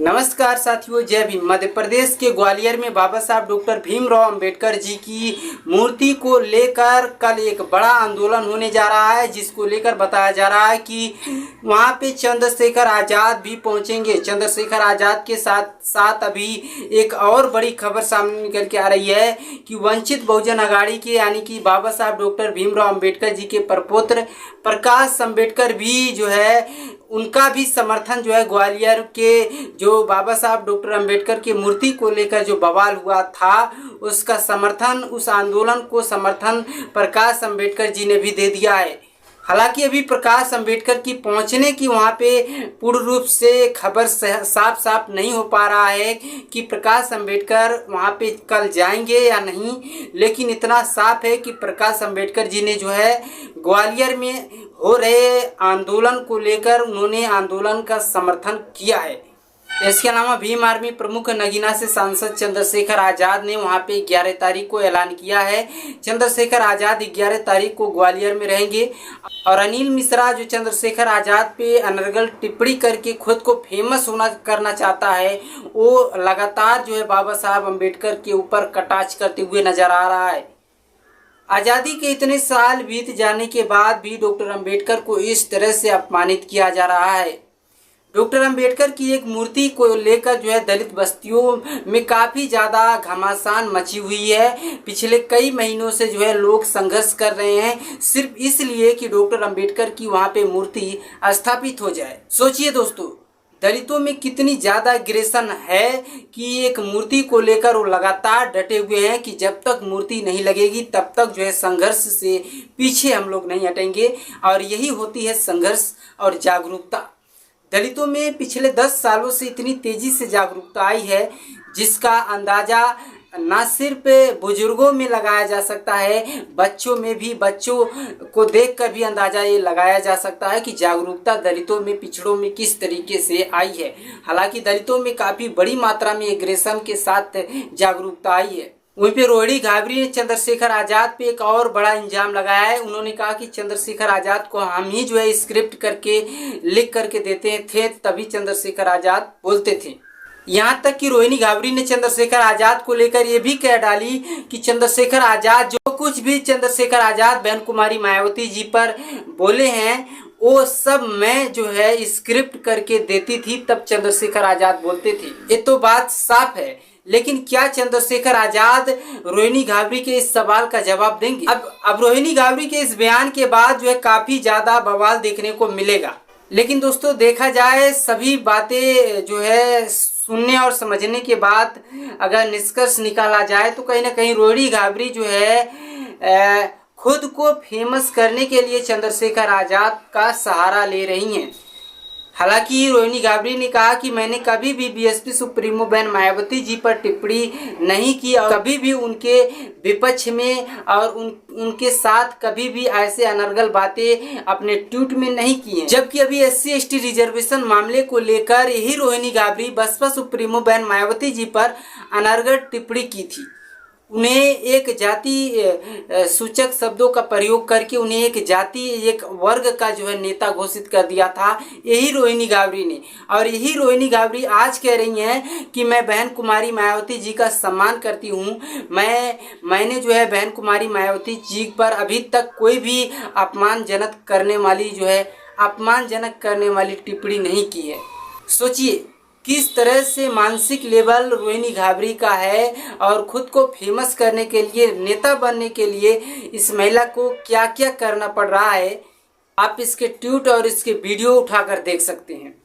नमस्कार साथियों, जय भीम। मध्य प्रदेश के ग्वालियर में बाबा साहब डॉक्टर भीमराव अंबेडकर जी की मूर्ति को लेकर कल एक बड़ा आंदोलन होने जा रहा है, जिसको लेकर बताया जा रहा है कि वहां पे चंद्रशेखर आज़ाद भी पहुंचेंगे। चंद्रशेखर आज़ाद के साथ साथ अभी एक और बड़ी खबर सामने निकल के आ रही है कि वंचित बहुजन अघाड़ी के यानी कि बाबा साहब डॉक्टर भीमराव अंबेडकर जी के प्रपौत्र प्रकाश अंबेडकर भी जो है उनका भी समर्थन जो है ग्वालियर के जो बाबा साहब डॉक्टर अंबेडकर की मूर्ति को लेकर जो बवाल हुआ था उसका समर्थन, उस आंदोलन को समर्थन प्रकाश अंबेडकर जी ने भी दे दिया है। हालांकि अभी प्रकाश अंबेडकर की पहुंचने की वहां पे पूर्ण रूप से खबर साफ साफ नहीं हो पा रहा है कि प्रकाश अंबेडकर वहां पे कल जाएंगे या नहीं, लेकिन इतना साफ है कि प्रकाश अंबेडकर जी ने जो है ग्वालियर में हो रहे आंदोलन को लेकर उन्होंने आंदोलन का समर्थन किया है। इसके अलावा भीम आर्मी प्रमुख नगीना से सांसद चंद्रशेखर आज़ाद ने वहां पे 11 तारीख को ऐलान किया है। चंद्रशेखर आज़ाद 11 तारीख को ग्वालियर में रहेंगे और अनिल मिश्रा जो चंद्रशेखर आज़ाद पे अनर्गल टिप्पणी करके खुद को फेमस करना चाहता है, वो लगातार जो है बाबा साहब अम्बेडकर के ऊपर कटाक्ष करते हुए नजर आ रहा है। आज़ादी के इतने साल बीत जाने के बाद भी डॉक्टर अंबेडकर को इस तरह से अपमानित किया जा रहा है। डॉक्टर अंबेडकर की एक मूर्ति को लेकर जो है दलित बस्तियों में काफ़ी ज़्यादा घमासान मची हुई है। पिछले कई महीनों से जो है लोग संघर्ष कर रहे हैं सिर्फ इसलिए कि डॉक्टर अंबेडकर की वहाँ पे मूर्ति स्थापित हो जाए। सोचिए दोस्तों, दलितों में कितनी ज़्यादा एग्रेशन है कि एक मूर्ति को लेकर वो लगातार डटे हुए हैं कि जब तक मूर्ति नहीं लगेगी तब तक जो है संघर्ष से पीछे हम लोग नहीं हटेंगे। और यही होती है संघर्ष और जागरूकता। दलितों में पिछले 10 सालों से इतनी तेज़ी से जागरूकता आई है जिसका अंदाज़ा ना सिर्फ बुजुर्गों में लगाया जा सकता है, बच्चों में भी, बच्चों को देखकर भी अंदाज़ा ये लगाया जा सकता है कि जागरूकता दलितों में, पिछड़ों में किस तरीके से आई है। हालांकि दलितों में काफ़ी बड़ी मात्रा में एग्रेशन के साथ जागरूकता आई है। वहीं पे रोहिणी घाबरी ने चंद्रशेखर आज़ाद पे एक और बड़ा इल्जाम लगाया है। उन्होंने कहा कि चंद्रशेखर आज़ाद को हम ही जो है स्क्रिप्ट करके लिख करके देते थे, तभी चंद्रशेखर आज़ाद बोलते थे। यहाँ तक कि रोहिणी घाबरी ने चंद्रशेखर आज़ाद को लेकर ये भी कह डाली कि चंद्रशेखर आज़ाद जो कुछ भी चंद्रशेखर आज़ाद बहन कुमारी मायावती जी पर बोले हैं वो सब मैं जो है स्क्रिप्ट करके देती थी, तब चंद्रशेखर आज़ाद बोलते थे। ये तो बात साफ है, लेकिन क्या चंद्रशेखर आज़ाद रोहिणी घाबरी के इस सवाल का जवाब देंगे? अब रोहिणी घाबरी के इस बयान के बाद जो है काफ़ी ज़्यादा बवाल देखने को मिलेगा। लेकिन दोस्तों, देखा जाए सभी बातें जो है सुनने और समझने के बाद अगर निष्कर्ष निकाला जाए तो कहीं ना कहीं रोहिणी घाबरी जो है खुद को फेमस करने के लिए चंद्रशेखर आज़ाद का सहारा ले रही हैं। हालांकि रोहिणी घाबरी ने कहा कि मैंने कभी भी बीएसपी सुप्रीमो बहन मायावती जी पर टिप्पणी नहीं की और कभी भी उनके विपक्ष में और उनके साथ कभी भी ऐसे अनर्गल बातें अपने ट्वीट में नहीं की हैं। जबकि अभी SC/ST रिजर्वेशन मामले को लेकर यही रोहिणी घाबरी बसपा सुप्रीमो बहन मायावती जी पर अनर्गल टिप्पणी की थी। उन्हें एक जाति सूचक शब्दों का प्रयोग करके उन्हें एक जाति, एक वर्ग का जो है नेता घोषित कर दिया था यही रोहिणी घाबरी ने। और यही रोहिणी घाबरी आज कह रही हैं कि मैं बहन कुमारी मायावती जी का सम्मान करती हूँ। मैंने जो है बहन कुमारी मायावती जी पर अभी तक कोई भी अपमानजनक करने वाली टिप्पणी नहीं की है। सोचिए किस तरह से मानसिक लेवल रोहिणी घाबरी का है और खुद को फेमस करने के लिए, नेता बनने के लिए इस महिला को क्या क्या करना पड़ रहा है। आप इसके ट्वीट और इसके वीडियो उठाकर देख सकते हैं।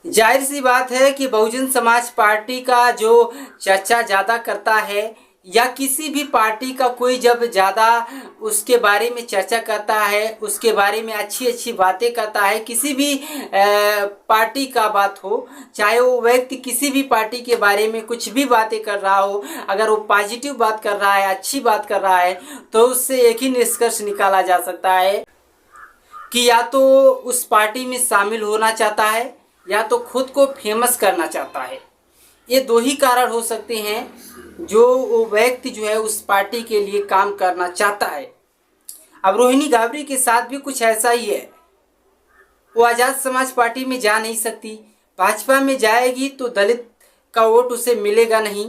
जाहिर सी बात है कि बहुजन समाज पार्टी का जो चर्चा ज़्यादा करता है या किसी भी पार्टी का कोई जब ज़्यादा उसके बारे में चर्चा करता है, उसके बारे में अच्छी अच्छी बातें करता है, किसी भी पार्टी का बात हो, चाहे वो व्यक्ति किसी भी पार्टी के बारे में कुछ भी बातें कर रहा हो, अगर वो पॉजिटिव बात कर रहा है, अच्छी बात कर रहा है, तो उससे एक ही निष्कर्ष निकाला जा सकता है कि या तो उस पार्टी में शामिल होना चाहता है या तो खुद को फेमस करना चाहता है। ये दो ही कारण हो सकते हैं जो वो व्यक्ति जो है उस पार्टी के लिए काम करना चाहता है। अब रोहिणी घाबरी के साथ भी कुछ ऐसा ही है। वो आज़ाद समाज पार्टी में जा नहीं सकती, भाजपा में जाएगी तो दलित का वोट उसे मिलेगा नहीं,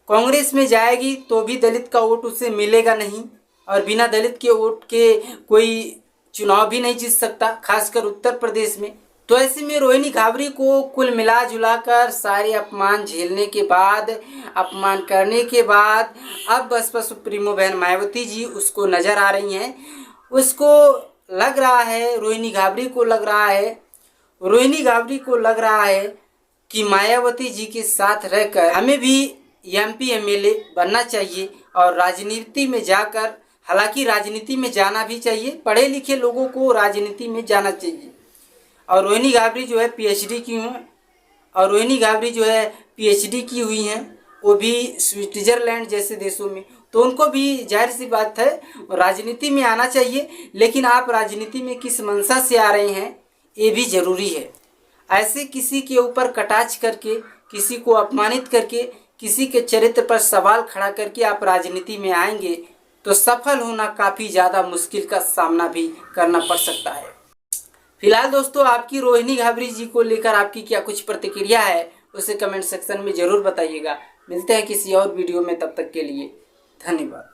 कांग्रेस में जाएगी तो भी दलित का वोट उसे मिलेगा नहीं, और बिना दलित के वोट के कोई चुनाव भी नहीं जीत सकता, खासकर उत्तर प्रदेश में। तो ऐसे में रोहिणी घाबरी को कुल मिला जुला कर सारे अपमान झेलने के बाद, अपमान करने के बाद अब बसपा सुप्रीमो बहन मायावती जी उसको नज़र आ रही हैं। उसको लग रहा है, रोहिणी घाबरी को लग रहा है कि मायावती जी के साथ रहकर हमें भी एमपी एमएलए बनना चाहिए और राजनीति में जाकर, हालांकि राजनीति में जाना भी चाहिए, पढ़े लिखे लोगों को राजनीति में जाना चाहिए। और रोहिणी घाबरी जो है पीएचडी की हुई हैं, वो भी स्विट्जरलैंड जैसे देशों में, तो उनको भी जाहिर सी बात है राजनीति में आना चाहिए। लेकिन आप राजनीति में किस मंशा से आ रहे हैं ये भी ज़रूरी है। ऐसे किसी के ऊपर कटाक्ष करके, किसी को अपमानित करके, किसी के चरित्र पर सवाल खड़ा करके आप राजनीति में आएंगे तो सफल होना काफ़ी ज़्यादा मुश्किल का सामना भी करना पड़ सकता है। फिलहाल दोस्तों, आपकी रोहिणी घाबरी जी को लेकर आपकी क्या कुछ प्रतिक्रिया है उसे कमेंट सेक्शन में ज़रूर बताइएगा। मिलते हैं किसी और वीडियो में, तब तक के लिए धन्यवाद।